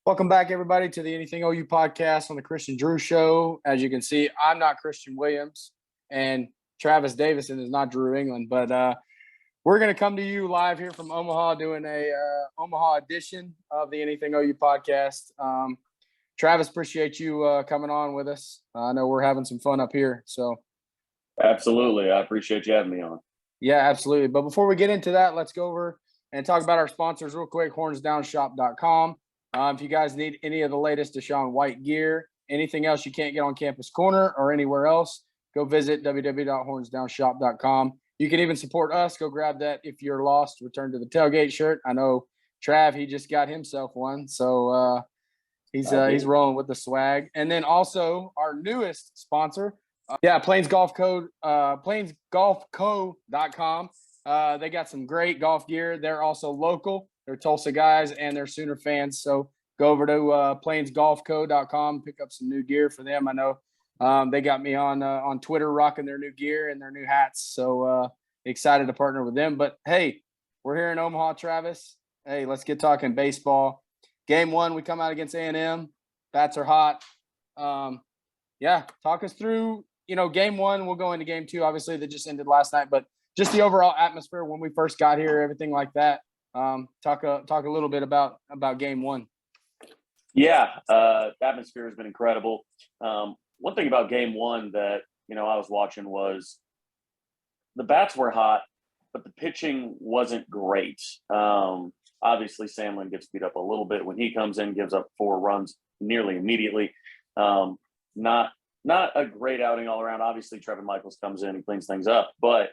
Welcome back, everybody, to the Anything OU podcast on the Christian Drew Show. As you can see, I'm not Christian Williams, and Travis Davison is not Drew England, but we're going to come to you live here from Omaha doing a Omaha edition of the Anything OU podcast. Travis, appreciate you coming on with us. I know we're having some fun up here. So, absolutely. I appreciate you having me on. Yeah, absolutely. But before we get into that, let's go over and talk about our sponsors real quick, hornsdownshop.com. If you guys need any of the latest Deshaun White gear, anything else you can't get on Campus Corner or anywhere else, go visit www.hornsdownshop.com. You can even support us. Go grab that If You're Lost, Return to the Tailgate shirt. I know Trav, he just got himself one. So he's rolling with the swag. And then also our newest sponsor, plainsgolfco.com. They got some great golf gear. They're also local. They're Tulsa guys and they're Sooner fans. So go over to plainsgolfco.com, pick up some new gear for them. I know they got me on Twitter rocking their new gear and their new hats. So excited to partner with them. But, hey, we're here in Omaha, Travis. Hey, let's get talking baseball. Game one, we come out against A&M. Bats are hot. Talk us through, game one. We'll go into game two, obviously, that just ended last night. But just the overall atmosphere when we first got here, everything like that. Talk a little bit about game one. Yeah, the atmosphere has been incredible. One thing about game one that, I was watching was the bats were hot, but the pitching wasn't great. Obviously, Samlin gets beat up a little bit when he comes in, gives up 4 runs nearly immediately. Not a great outing all around. Obviously, Trevin Michaels comes in and cleans things up. But,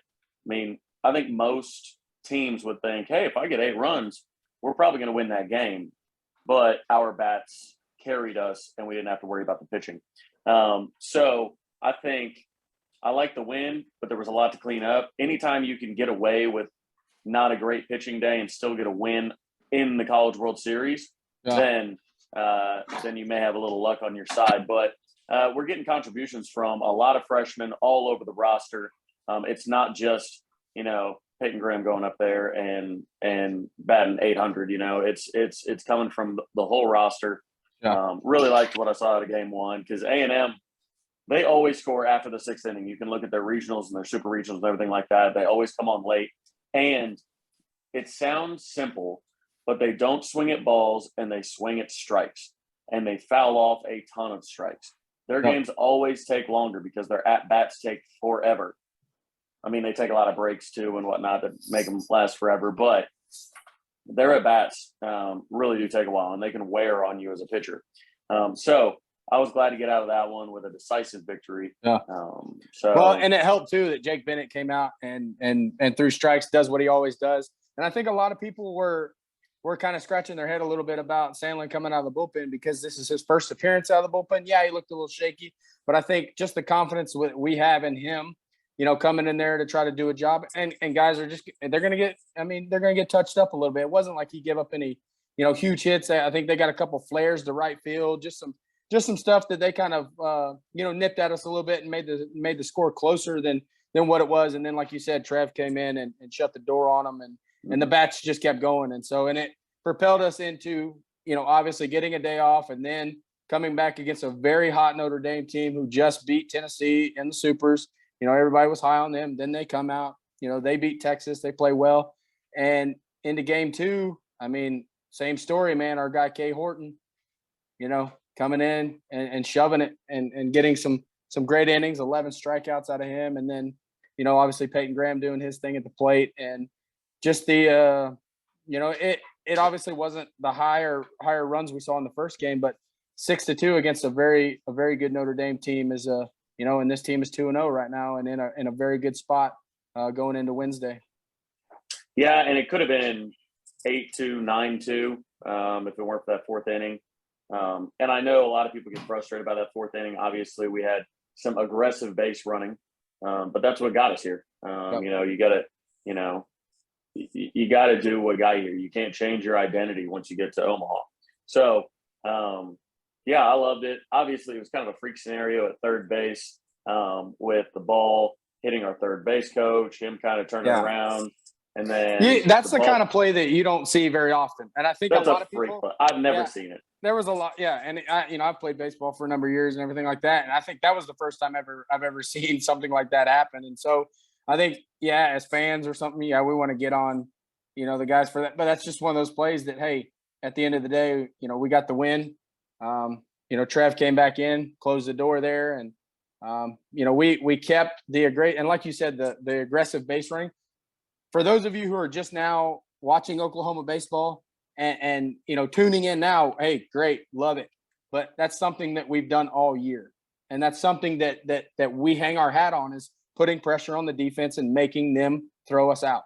I think most teams would think, hey, if I get 8 runs, we're probably going to win that game. But our bats carried us, and we didn't have to worry about the pitching. So I think I like the win, but there was a lot to clean up. Anytime you can get away with not a great pitching day and still get a win in the College World Series, then you may have a little luck on your side. But we're getting contributions from a lot of freshmen all over the roster. It's not just, Peyton Graham going up there and batting 800. It's coming from the whole roster. Yeah. Really liked what I saw out of game one because A&M, they always score after the 6th inning. You can look at their regionals and their super regionals and everything like that. They always come on late. And it sounds simple, but they don't swing at balls and they swing at strikes. And they foul off a ton of strikes. Their games always take longer because their at-bats take forever. They take a lot of breaks too and whatnot to make them last forever, but their at-bats really do take a while, and they can wear on you as a pitcher. So I was glad to get out of that one with a decisive victory. Yeah. And it helped too that Jake Bennett came out and through strikes, does what he always does. And I think a lot of people were kind of scratching their head a little bit about Sandlin coming out of the bullpen because this is his first appearance out of the bullpen. Yeah, he looked a little shaky, but I think just the confidence we have in him, coming in there to try to do a job, and guys are they're going to get touched up a little bit. It wasn't like he gave up any, huge hits. I think they got a couple flares to right field, just some stuff that they kind of, nipped at us a little bit and made the score closer than what it was. And then, like you said, Trev came in and shut the door on them, and the bats just kept going. And it propelled us into, obviously getting a day off and then coming back against a very hot Notre Dame team who just beat Tennessee in the Supers. Everybody was high on them. Then they come out, they beat Texas. They play well. And into game two, same story, man. Our guy, Kay Horton, coming in and shoving it and getting some great innings, 11 strikeouts out of him. And then, obviously Peyton Graham doing his thing at the plate. And just the, it obviously wasn't the higher runs we saw in the first game, but 6-2 against a very good Notre Dame team is and this team is 2-0 right now and in a very good spot going into Wednesday. Yeah, and it could have been 8-2, 9-2 if it weren't for that 4th inning. And I know a lot of people get frustrated by that 4th inning. Obviously, we had some aggressive base running, but that's what got us here. You got to do what got you here. You can't change your identity once you get to Omaha. So, I loved it. Obviously, it was kind of a freak scenario at third base with the ball hitting our third base coach, him kind of turning around. And then that's the kind of play that you don't see very often. And I think that's a lot of people – I've never seen it. there was a lot. Yeah. And I've played baseball for a number of years and everything like that. And I think that was the first time I've ever seen something like that happen. And so I think, yeah, as fans or something, yeah, we want to get on, the guys for that. But that's just one of those plays that, hey, at the end of the day, we got the win. Trev came back in, closed the door there. And, we kept the great. And like you said, the aggressive base running. For those of you who are just now watching Oklahoma baseball, and tuning in now, hey, great, love it. But that's something that we've done all year, and that's something that we hang our hat on, is putting pressure on the defense and making them throw us out.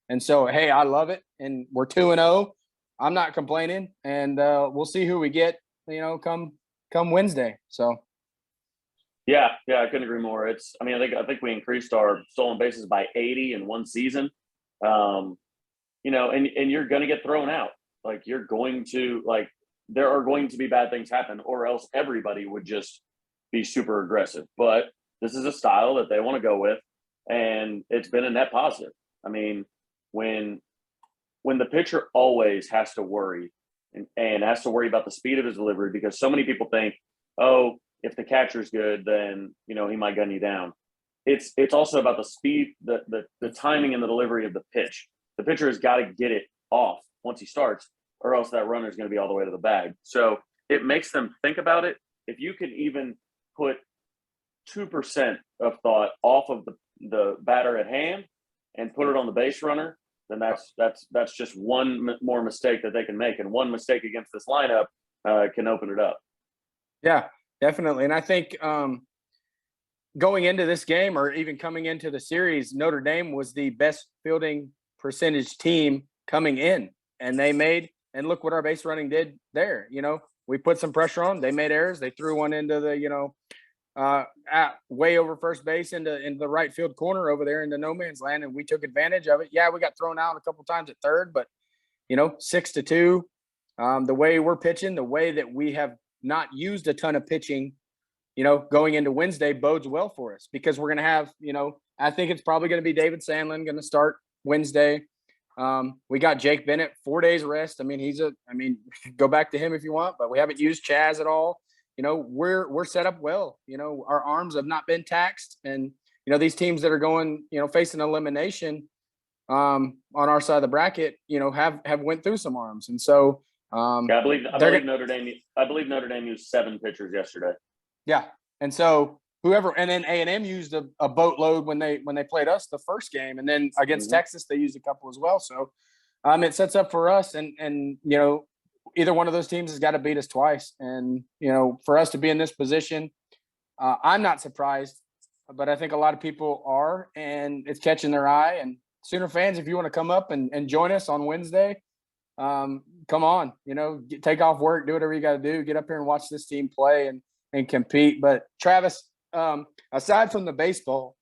And so, hey, I love it, and we're 2-0. I'm not complaining, and we'll see who we get. Come Wednesday. So. Yeah, I couldn't agree more. I think we increased our stolen bases by 80 in one season. And you're going to get thrown out. Like, there are going to be bad things happen, or else everybody would just be super aggressive. But this is a style that they want to go with, and it's been a net positive. I mean, when the pitcher always has to worry and has to worry about the speed of his delivery, because so many people think, oh, if the catcher's good, then, he might gun you down. It's also about the speed, the timing and the delivery of the pitch. The pitcher has got to get it off once he starts, or else that runner is going to be all the way to the bag. So it makes them think about it. If you can even put 2% of thought off of the batter at hand and put it on the base runner, then that's just one more mistake that they can make. And one mistake against this lineup can open it up. Yeah, definitely. And I think going into this game, or even coming into the series, Notre Dame was the best fielding percentage team coming in, and look what our base running did there. We put some pressure on, they made errors, they threw one into the way over first base into the right field corner over there into no man's land, and we took advantage of it. Yeah, we got thrown out a couple times at third, but 6-2, the way we're pitching, the way that we have not used a ton of pitching, going into Wednesday bodes well for us, because we're going to have, I think it's probably going to be David Sandlin going to start Wednesday. We got Jake Bennett, 4 days rest. I mean, go back to him if you want, but we haven't used Chaz at all. We're set up well. Our arms have not been taxed, and these teams that are going, facing elimination on our side of the bracket, have went through some arms, and so I believe Notre Dame used 7 pitchers yesterday. Yeah, and so and then A&M used a boatload when they played us the first game, and then against Texas they used a couple as well. So it sets up for us, and either one of those teams has got to beat us twice, and for us to be in this position, I'm not surprised, but I think a lot of people are, and it's catching their eye. And Sooner fans, if you want to come up and join us on Wednesday, come on, take off work, do whatever you got to do, get up here and watch this team play and compete. But Travis, aside from the baseball,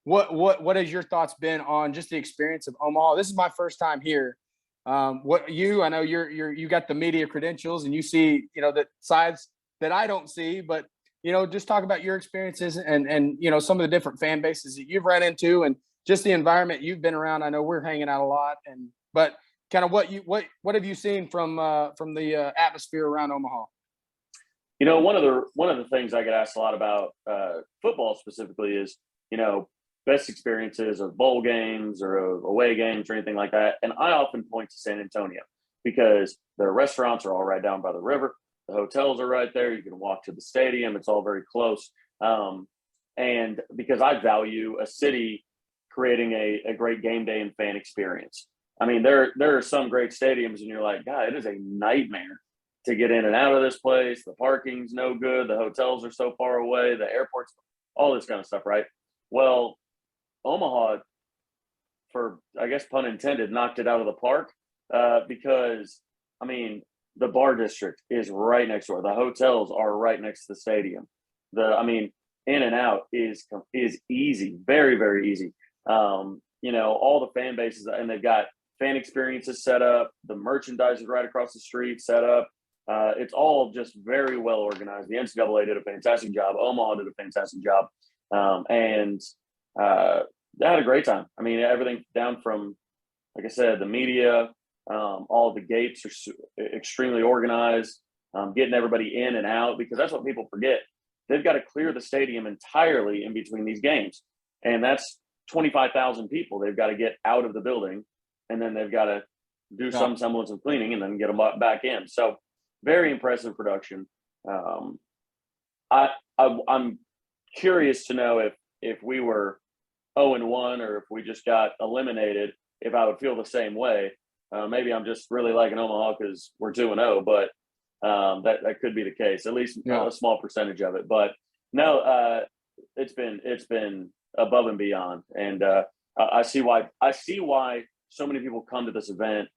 what has your thoughts been on just the experience of Omaha? This is my first time here. I know you got the media credentials, and you see, the sides that I don't see, but just talk about your experiences and some of the different fan bases that you've run into, and just the environment you've been around. I know we're hanging out a lot, but kind of what have you seen from the atmosphere around Omaha? One of the things I get asked a lot about football specifically is, best experiences of bowl games or away games or anything like that. And I often point to San Antonio, because their restaurants are all right down by the river. The hotels are right there. You can walk to the stadium. It's all very close. And because I value a city creating a great game day and fan experience. I mean, there are some great stadiums, and you're like, God, it is a nightmare to get in and out of this place. The parking's no good. The hotels are so far away. The airports, all this kind of stuff, right? Well, Omaha, for, I guess, pun intended, knocked it out of the park because, I mean, the bar district is right next door. The hotels are right next to the stadium. In and out is easy, very, very easy. All the fan bases, and they've got fan experiences set up. The merchandise is right across the street set up. It's all just very well organized. The NCAA did a fantastic job. Omaha did a fantastic job. And they had a great time. I mean, everything down from, like I said, the media, All the gates are extremely organized, getting everybody in and out, because that's what people forget. They've got to clear the stadium entirely in between these games. And that's 25,000 people they've got to get out of the building. And then they've got to do some semblance of cleaning and then get them back in. So very impressive production. I'm curious to know if we were 0-1 or if we just got eliminated, if I would feel the same way. Maybe I'm just really liking Omaha because we're 2-0, but that could be the case, at least a small percentage of it. But no, it's been above and beyond, and I see why so many people come to this event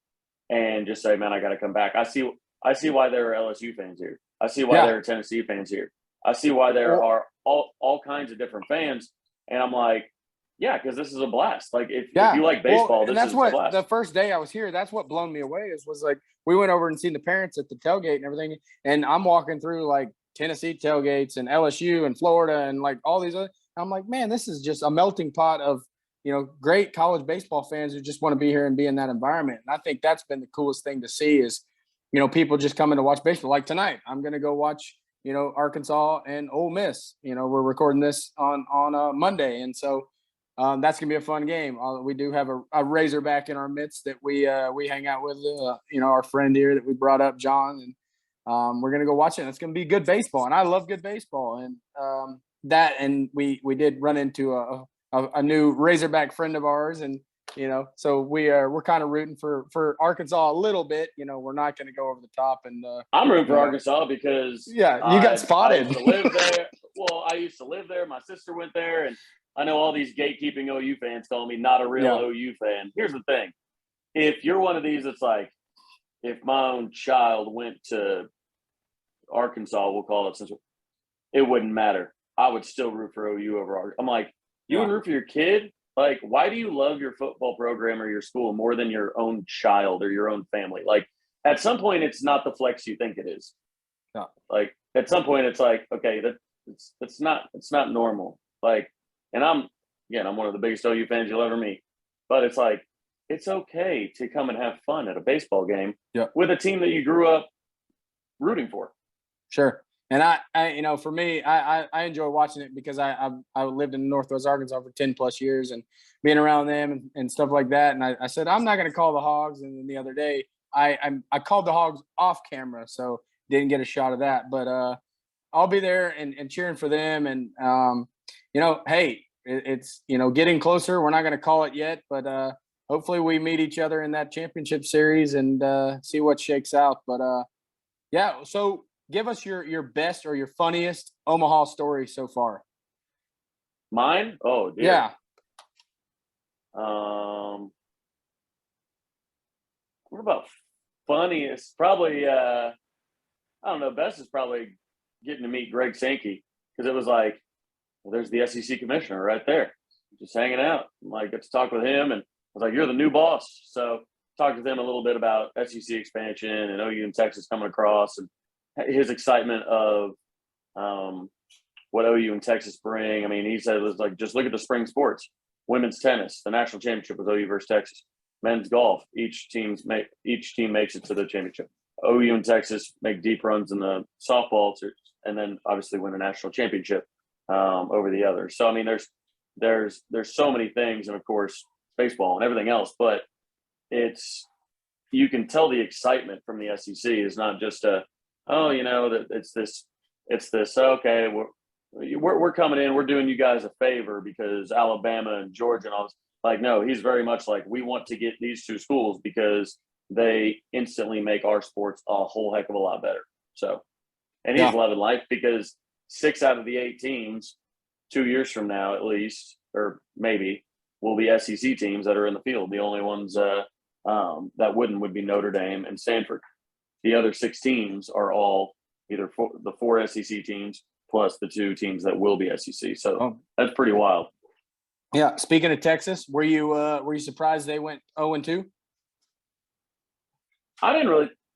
and just say, "Man, I got to come back." I see why there are LSU fans here. I see why there are Tennessee fans here. I see why there are all kinds of different fans, and I'm like, yeah, because this is a blast. Like if you like baseball, this is a blast. That's what the first day I was here. That's what blown me away. Was like we went over and seen the parents at the tailgate and everything, and I'm walking through like Tennessee tailgates and LSU and Florida and like all these other. I'm like, man, this is just a melting pot of great college baseball fans who just want to be here and be in that environment. And I think that's been the coolest thing to see is people just coming to watch baseball. Like tonight, I'm going to go watch Arkansas and Ole Miss. We're recording this on Monday, and so. That's gonna be a fun game. We do have a Razorback in our midst that we hang out with. Our friend here that we brought up, John, and we're gonna go watch it. And it's gonna be good baseball, and I love good baseball. And we did run into a new Razorback friend of ours, and so we're kind of rooting for Arkansas a little bit. We're not gonna go over the top. And I'm rooting for Arkansas because you got spotted. I used to live there. Well, I used to live there. My sister went there, and I know all these gatekeeping OU fans calling me not a real OU fan. Here's the thing. If you're one of these, it's like if my own child went to Arkansas, we'll call it, since it wouldn't matter. I would still root for OU over Arkansas. I'm like, you would root for your kid? Like, why do you love your football program or your school more than your own child or your own family? Like, at some point, it's not the flex you think it is. No. Like, at some point, it's like, okay, it's not normal. Like, and I'm one of the biggest OU fans you'll ever meet. But it's like, it's okay to come and have fun at a baseball game with a team that you grew up rooting for. Sure. And I for me, I enjoy watching it because I lived in Northwest Arkansas for 10 plus years and being around them and stuff like that. And I said, I'm not going to call the Hogs. And then the other day I called the Hogs off camera. So didn't get a shot of that, but I'll be there and cheering for them. And, hey, it's, getting closer. We're not going to call it yet, but hopefully we meet each other in that championship series and see what shakes out. But so give us your best or your funniest Omaha story so far. Mine? Oh, dear. Yeah. What about funniest? Probably, I don't know. Best is probably getting to meet Greg Sankey, because it was like, well, there's the SEC commissioner right there, just hanging out. I'm like, get to talk with him, and I was like, you're the new boss. So talked to them a little bit about SEC expansion and OU and Texas coming across, and his excitement of what OU and Texas bring. I mean, he said it was like, just look at the spring sports. Women's tennis, the national championship was OU versus Texas. Men's golf, each team makes it to the championship. OU and Texas make deep runs in the softball, and then obviously win a national championship over the others. So I mean, there's so many things, and of course baseball and everything else. But you can tell the excitement from the SEC is not just that it's this. Okay, we're coming in, we're doing you guys a favor because Alabama and Georgia and all this. Like, no, he's very much like, we want to get these two schools because they instantly make our sports a whole heck of a lot better. So, and he's loving life because 6 out of the 8 teams 2 years from now, at least, or maybe, will be SEC teams that are in the field. The only ones that would be Notre Dame and Stanford. The other 6 teams are all either the 4 SEC teams plus the 2 teams that will be SEC. So that's pretty wild. Yeah. Speaking of Texas, were you surprised they went 0-2?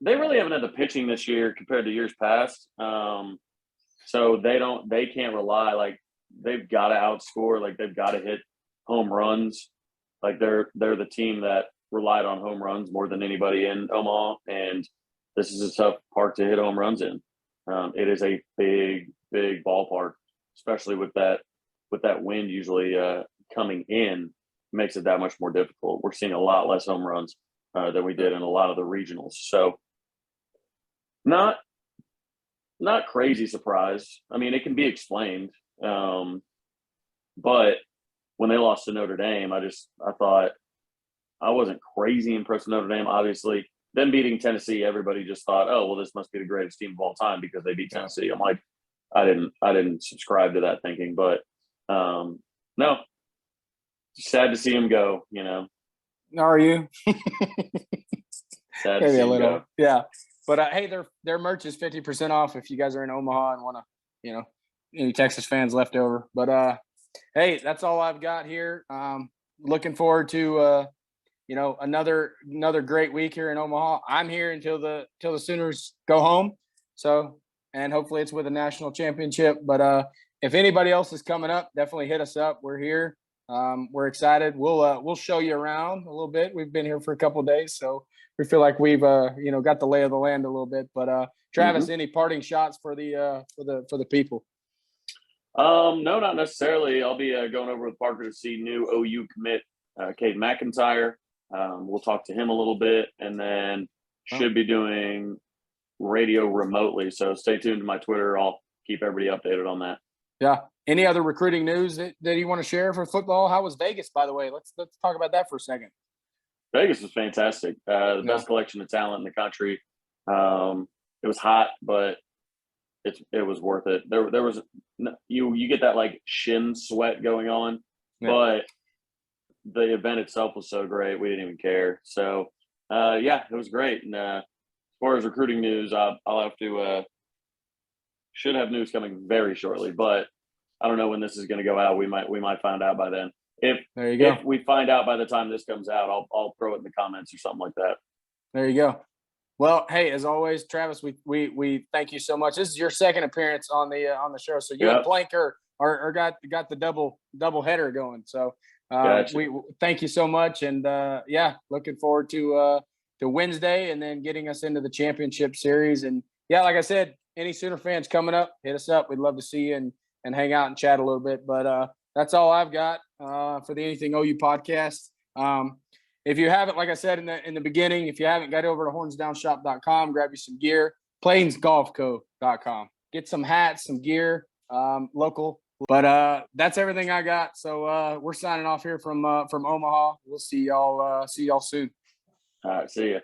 They really haven't had the pitching this year compared to years past. So they can't rely, like, they've got to outscore, like they've got to hit home runs. Like they're the team that relied on home runs more than anybody in Omaha, and this is a tough park to hit home runs in. It is a big ballpark, especially with that wind usually coming in, makes it that much more difficult. We're seeing a lot less home runs than we did in a lot of the regionals. So not crazy surprise. I mean, it can be explained. But when they lost to Notre Dame, I thought I wasn't crazy impressed with Notre Dame. Obviously, them beating Tennessee, everybody just thought, oh, well, this must be the greatest team of all time because they beat Tennessee. I'm like, I didn't subscribe to that thinking, but no, sad to see him go. Are you? Sad to see him go. Yeah. But hey, their merch is 50% off if you guys are in Omaha and want to, any Texas fans left over. But hey, that's all I've got here. Looking forward to another great week here in Omaha. I'm here until the Sooners go home. So, and hopefully it's with a national championship. But if anybody else is coming up, definitely hit us up. We're here. We're excited. We'll show you around a little bit. We've been here for a couple of days, so we feel like we've got the lay of the land a little bit. But Travis, any parting shots for the people? No, not necessarily. I'll be going over with Parker to see new OU commit Cade McIntyre. We'll talk to him a little bit, and then should be doing radio remotely. So stay tuned to my Twitter. I'll keep everybody updated on that. Yeah. Any other recruiting news that you want to share for football? How was Vegas, by the way? Let's talk about that for a second. Vegas was fantastic. The best collection of talent in the country. It was hot, but it was worth it. There was you get that like shin sweat going on, but the event itself was so great we didn't even care. So it was great. And as far as recruiting news, I'll have to should have news coming very shortly, but I don't know when this is going to go out. We might find out by then. If we find out by the time this comes out, I'll throw it in the comments or something like that. There you go. Well, hey, as always, Travis, we thank you so much. This is your second appearance on the show, so you and Plank are got the double header going. So we thank you so much, and looking forward to Wednesday and then getting us into the championship series. And like I said, any Sooner fans coming up, hit us up. We'd love to see you and hang out and chat a little bit. But that's all I've got for the Anything OU podcast. If you haven't, like I said in the beginning, if you haven't, got over to hornsdownshop.com, grab you some gear, plainsgolfco.com. Get some hats, some gear, local. But that's everything I got. So we're signing off here from Omaha. We'll see y'all soon. All right, see ya.